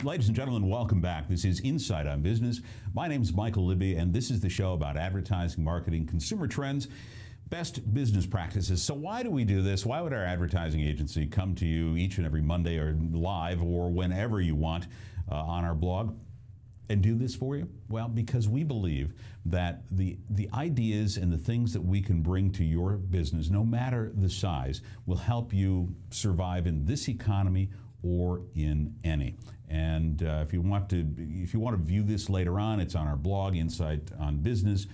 Ladies and gentlemen, welcome back. This is Insight on Business. My name is Michael Libby, and this is the show about advertising, marketing, consumer trends, best business practices. So why do we do this? Why would our advertising agency come to you each and every Monday or live or whenever you want on our blog and do this for you? Well, because we believe that the ideas and the things that we can bring to your business, no matter the size, will help you survive in this economy or in any. And if you want to view this later on, it's on our blog, Insight on Business.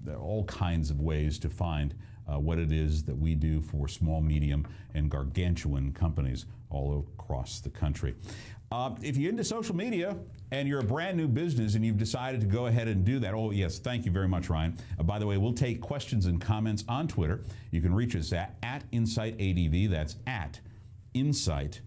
There are all kinds of ways to find what it is that we do for small, medium, and gargantuan companies all across the country. If you're into social media and you're a brand new business and you've decided to go ahead and do that, oh yes, thank you very much, Ryan. By the way, we'll take questions and comments on Twitter. You can reach us at InsightADV. That's at InsightADV.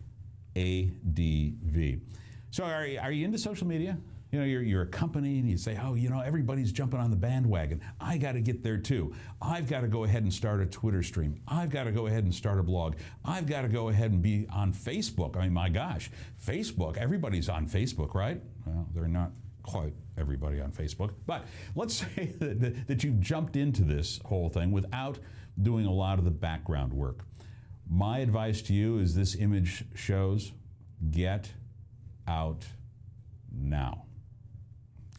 So are you into social media? You know, you're a company and you say, oh, you know, everybody's jumping on the bandwagon. I got to get there too. I've got to go ahead and start a Twitter stream. I've got to go ahead and start a blog. I've got to go ahead and be on Facebook. I mean, my gosh, Facebook, everybody's on Facebook, right? Well, they're not quite everybody on Facebook. But let's say that you've jumped into this whole thing without doing a lot of the background work. My advice to you is this image shows: get out now.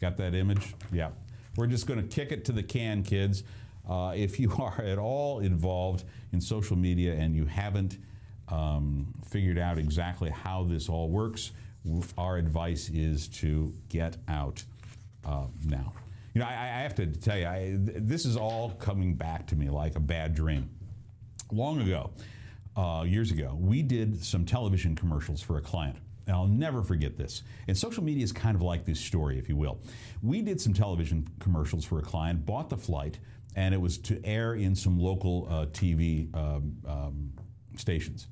Got that image? Yeah. We're just going to kick it to the can, kids. If you are at all involved in social media and you haven't figured out exactly how this all works, our advice is to get out now. You know, I have to tell you, this is all coming back to me like a bad dream. Long ago, years ago, we did some television commercials for a client. And I'll never forget this. And social media is kind of like this story, if you will. We did some television commercials for a client, bought the flight, and it was to air in some local TV stations.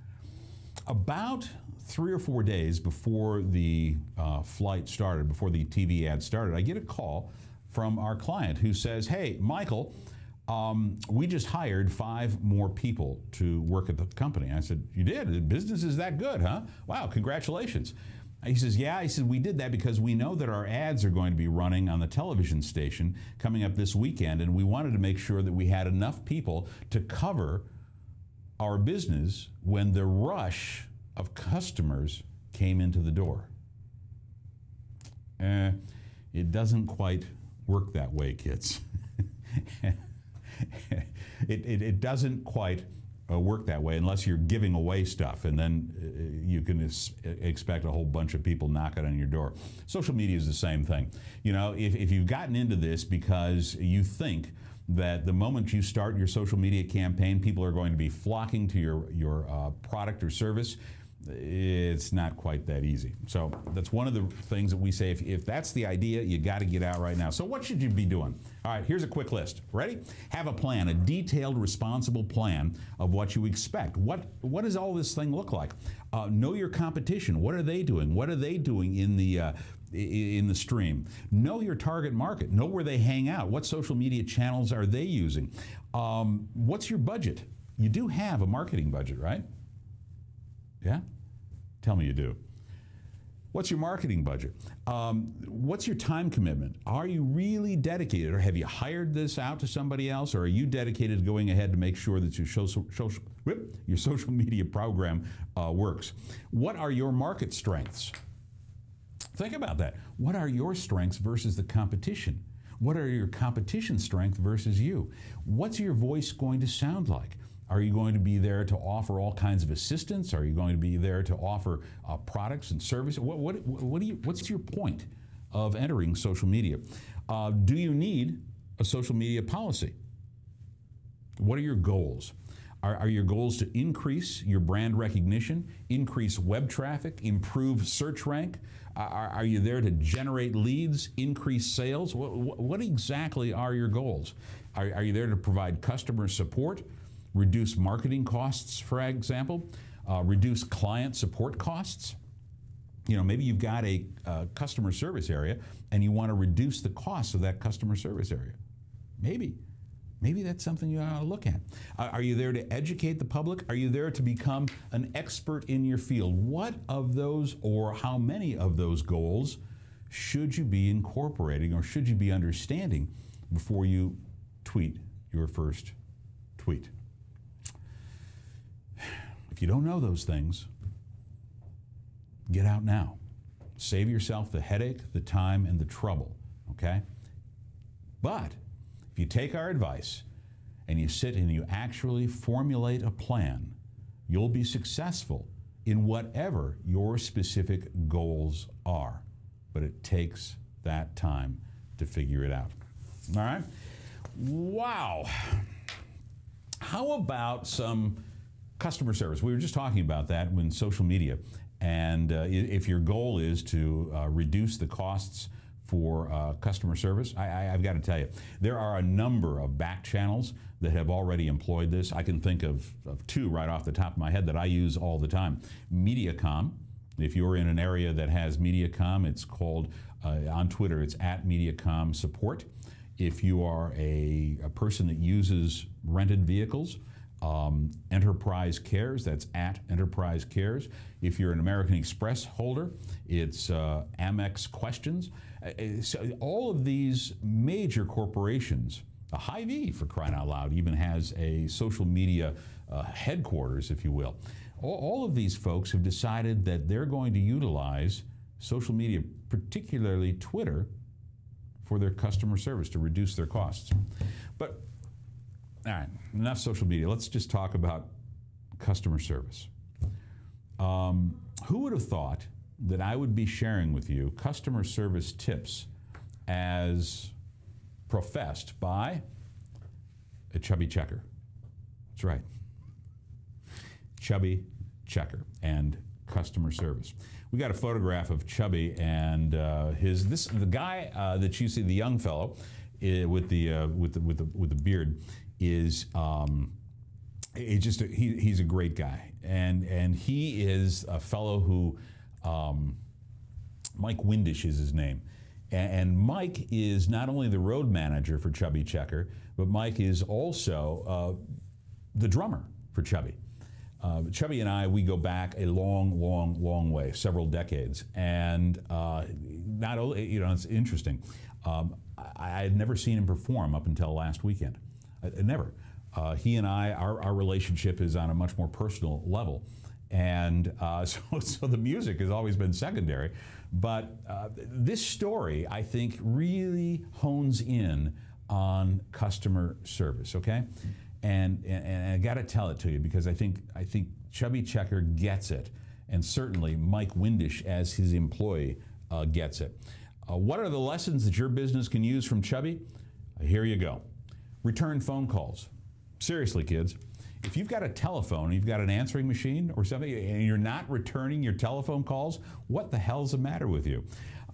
About 3 or 4 days before the flight started, before the TV ad started, I get a call from our client who says, hey, Michael, we just hired 5 more people to work at the company. I said, you did? The business is that good, huh? Wow, congratulations. He says, yeah. He said, we did that because we know that our ads are going to be running on the television station coming up this weekend, and we wanted to make sure that we had enough people to cover our business when the rush of customers came into the door. It doesn't quite work that way, kids. It doesn't quite work that way unless you're giving away stuff, and then you can expect a whole bunch of people knocking on your door. Social media is the same thing. You know, if you've gotten into this because you think that the moment you start your social media campaign, people are going to be flocking to your product or service, it's not quite that easy. So that's one of the things that we say, if that's the idea, you got to get out right now. So what should you be doing? All right, here's a quick list. Ready? Have a plan, a detailed, responsible plan of what you expect. What does all this thing look like? Know your competition. What are they doing? What are they doing in the stream? Know your target market. Know where they hang out. What social media channels are they using? What's your budget? You do have a marketing budget, right? Yeah? Tell me you do. What's your marketing budget? What's your time commitment? Are you really dedicated, or have you hired this out to somebody else, or are you dedicated to going ahead to make sure that your social media program works? What are your market strengths? Think about that. What are your strengths versus the competition? What are your competition strengths versus you? What's your voice going to sound like? Are you going to be there to offer all kinds of assistance? Are you going to be there to offer products and services? What's your point of entering social media? Do you need a social media policy? What are your goals? Are your goals to increase your brand recognition, increase web traffic, improve search rank? Are you there to generate leads, increase sales? What exactly are your goals? Are you there to provide customer support? Reduce marketing costs, for example, reduce client support costs. You know, maybe you've got a customer service area and you want to reduce the cost of that customer service area. Maybe. maybe that's something you ought to look at. Are you there to educate the public? Are you there to become an expert in your field? What of those, or how many of those goals should you be incorporating, or should you be understanding before you tweet your first tweet? If you don't know those things, get out now. Save yourself the headache, the time, and the trouble, okay? But if you take our advice and you sit and you actually formulate a plan, you'll be successful in whatever your specific goals are. But it takes that time to figure it out. All right? Wow. How about some customer service? We were just talking about that when social media. And if your goal is to reduce the costs for customer service, I've got to tell you, there are a number of back channels that have already employed this. I can think of two right off the top of my head that I use all the time. Mediacom. If you're in an area that has Mediacom, it's called, on Twitter, it's @Mediacom Support. If you are a person that uses rented vehicles, Enterprise Cares, that's @Enterprise Cares. If you're an American Express holder, it's Amex Questions. So all of these major corporations, Hy-Vee, for crying out loud, even has a social media headquarters, if you will. All of these folks have decided that they're going to utilize social media, particularly Twitter, for their customer service to reduce their costs. But all right, enough social media. Let's just talk about customer service. Who would have thought that I would be sharing with you customer service tips as professed by a Chubby Checker? That's right. Chubby Checker and customer service. We got a photograph of Chubby and the guy that you see, the young fellow with the beard, is he's a great guy, and he is a fellow who Mike Windish is his name, and Mike is not only the road manager for Chubby Checker, but Mike is also the drummer for Chubby. Chubby and I, we go back a long way, several decades, and not only, it's interesting. I had never seen him perform up until last weekend. Never. He and I, our relationship is on a much more personal level, and so the music has always been secondary. But this story, I think, really hones in on customer service. Okay. And I got to tell it to you because I think Chubby Checker gets it, and certainly Mike Windish as his employee gets it. What are the lessons that your business can use from Chubby? Here you go. Return phone calls. Seriously, kids, if you've got a telephone, you've got an answering machine or something, and you're not returning your telephone calls, what the hell's the matter with you?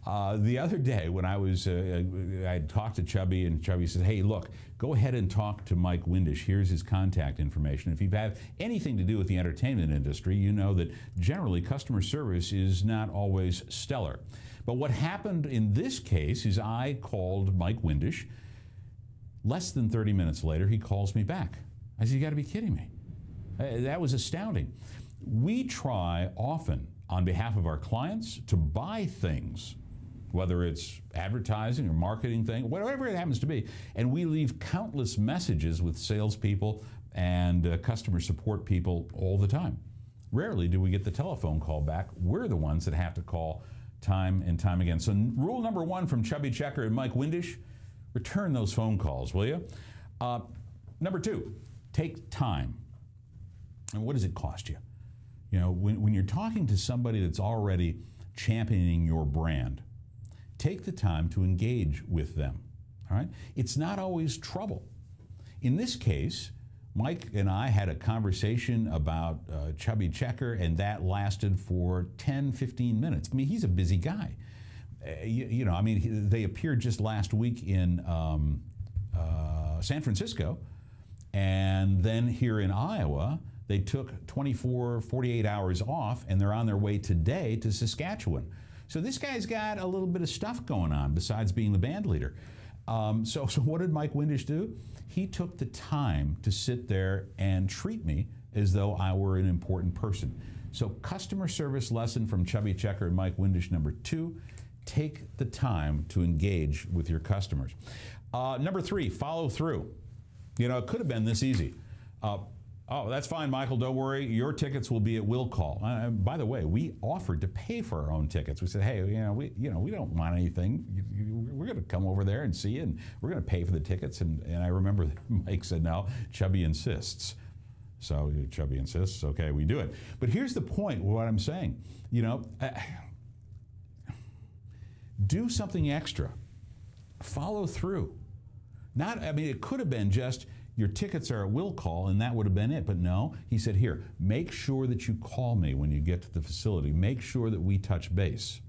The other day when I talked to Chubby, and Chubby said, hey, look, go ahead and talk to Mike Windish. Here's his contact information. If you have anything to do with the entertainment industry, you know that generally customer service is not always stellar. But what happened in this case is I called Mike Windish. Less than 30 minutes later, he calls me back. I said, you got to be kidding me. That was astounding. We try often on behalf of our clients to buy things, whether it's advertising or marketing thing, whatever it happens to be, and we leave countless messages with salespeople and customer support people all the time. Rarely do we get the telephone call back. We're the ones that have to call time and time again. So rule number one from Chubby Checker and Mike Windish, return those phone calls, will you? Number two, take time. And what does it cost you? You know, when you're talking to somebody that's already championing your brand, take the time to engage with them, all right? It's not always trouble. In this case, Mike and I had a conversation about Chubby Checker, and that lasted for 10, 15 minutes. I mean, he's a busy guy. They appeared just last week in San Francisco, and then here in Iowa, they took 24, 48 hours off, and they're on their way today to Saskatchewan. So this guy's got a little bit of stuff going on besides being the band leader. So what did Mike Windish do? He took the time to sit there and treat me as though I were an important person. So customer service lesson from Chubby Checker and Mike Windish number 2, take the time to engage with your customers. Number 3, follow through. You know, it could have been this easy. Oh, that's fine, Michael, don't worry. Your tickets will be at will call. By the way, we offered to pay for our own tickets. We said, hey, we don't want anything. We're going to come over there and see you, and we're going to pay for the tickets. And I remember Mike said, no, Chubby insists. So Chubby insists, okay, we do it. But here's the point, what I'm saying. Do something extra. Follow through. It could have been just, your tickets are at will call, and that would have been it. But no, he said, here, make sure that you call me when you get to the facility. Make sure that we touch base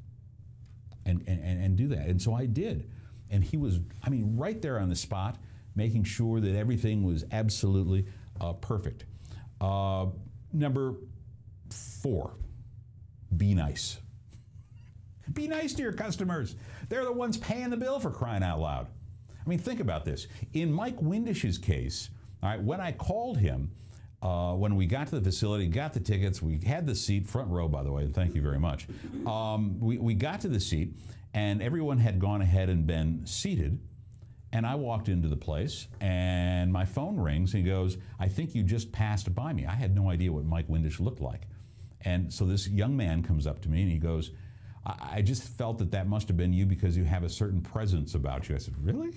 and do that. And so I did. And he was, right there on the spot, making sure that everything was absolutely perfect. Number 4, be nice. Be nice to your customers. They're the ones paying the bill, for crying out loud. Think about this. In Mike Windish's case, all right, when I called him, when we got to the facility, got the tickets, we had the seat, front row, by the way, thank you very much. We got to the seat, and everyone had gone ahead and been seated, and I walked into the place, and my phone rings, and he goes, I think you just passed by me. I had no idea what Mike Windish looked like. And so this young man comes up to me, and he goes, I just felt that must have been you because you have a certain presence about you. I said, really?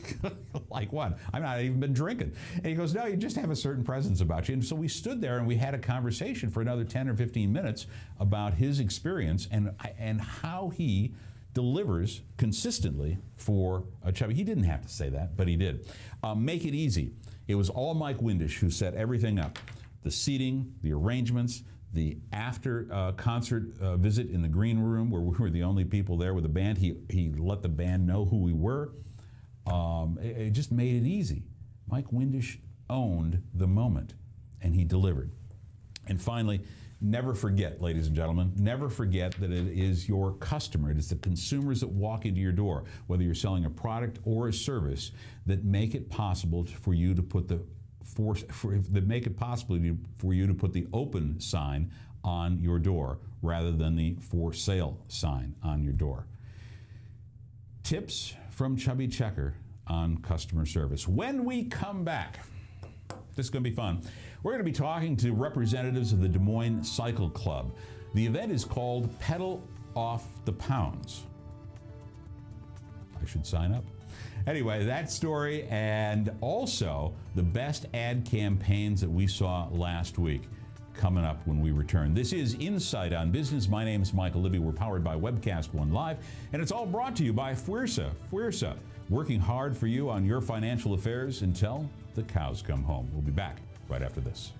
Like what? I've not even been drinking. And he goes, no, you just have a certain presence about you. And so we stood there and we had a conversation for another 10 or 15 minutes about his experience and how he delivers consistently for Chubby. He didn't have to say that, but he did. Make it easy. It was all Mike Windish who set everything up. The seating, the arrangements, the after concert visit in the green room where we were the only people there with the band. He let the band know who we were. It just made it easy. Mike Windish owned the moment, and he delivered. And finally, never forget, ladies and gentlemen, never forget that it is your customer, it is the consumers that walk into your door, whether you're selling a product or a service, that make it possible for you to put the for you to put the open sign on your door rather than the for sale sign on your door. Tips from Chubby Checker on customer service. When we come back, this is going to be fun. We're going to be talking to representatives of the Des Moines Cycle Club. The event is called Pedal Off the Pounds. I should sign up. Anyway, that story, and also the best ad campaigns that we saw last week, coming up when we return. This is Insight on Business. My name is Michael Libby. We're powered by Webcast One Live, and it's all brought to you by FWRSA. FWRSA, working hard for you on your financial affairs until the cows come home. We'll be back right after this.